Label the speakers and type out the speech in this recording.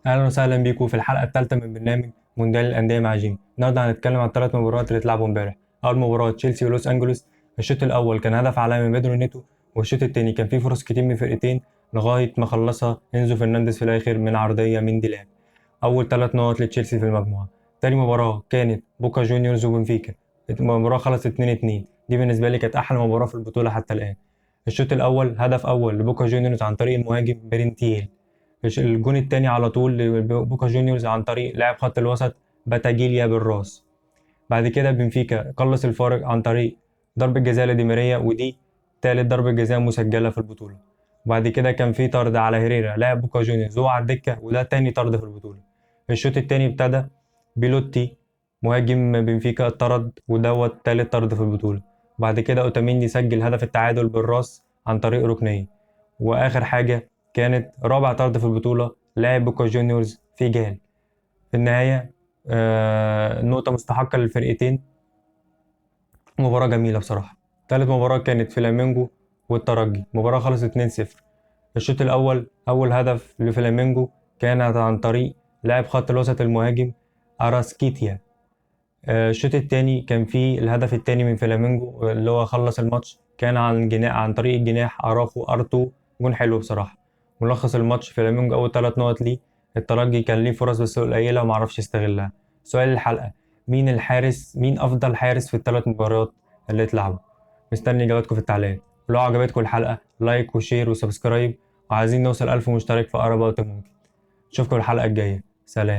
Speaker 1: اهلا وسهلا بيكم في الحلقه الثالثه من برنامج مونديال الانديه مع جيمي. النهارده هنتكلم عن الثلاث مباريات اللي اتلعبوا امبارح. اول مباراه تشيلسي ولوس انجلوس. الشوط الاول كان هدف عالمي من بيدرو نيتو، والشوط الثاني كان فيه فرص كتير من فرقتين لغايه ما خلصها انزو فرنانديز في الاخر من عرضيه من ديلان. اول 3 نقط لتشيلسي في المجموعه. تاني مباراه كانت بوكا جونيورز وبنفيكا. المباراه خلصت 2-2. دي بالنسبه لي كانت احلى مباراه في البطوله حتى الان. الشوط الاول هدف اول لبوكا جونيورز عن طريق المهاجم برينتيل. الجون التاني على طول لبوكا جونيورز عن طريق لاعب خط الوسط باتاجيليا بالراس. بعد كده بنفيكا قلص الفارق عن طريق ضربة جزاء لدي ماريا، ودي تالت ضربة جزاء مسجلة في البطولة. وبعد كده كان في طرد على هيريرا لاعب بوكا جونيورز وهو على الدكة، وده تاني طرد في البطولة. الشوط التاني ابتدى بيلوتي مهاجم بنفيكا اتطرد، ودوت تالت طرد في البطولة. بعد كده اوتاميندي سجل هدف التعادل بالراس عن طريق ركنية. واخر حاجة كانت رابع طرد في البطولة لاعب بوكا جونيورز في جال. في النهاية نقطة مستحقة للفرقتين. مباراة جميلة بصراحة. تالت مباراة كانت فلامينجو والترجي، مباراة خلصت 2-0. الشوط الأول أول هدف لفلامينجو كانت عن طريق لاعب خط الوسط المهاجم أراسكيتيا. الشوط التاني كان فيه الهدف التاني من فلامينجو اللي هو خلص الماتش، كان عن طريق الجناح أراخو أرتو. جون حلو بصراحة. ملخص الماتش: فلامينجو أول 3 نقط ليه. الترجي كان ليه فرص بس قليلة ومعرفش يستغلها. سؤال الحلقة: مين أفضل حارس في ال3 مباريات اللي اتلعبوا؟ مستني إجاباتكم في التعليقات. ولو عجبتكم الحلقة لايك وشير وسبسكرايب، وعايزين نوصل 1000 مشترك في أقرب وقت ممكن. أشوفكم الحلقة الجاية. سلام.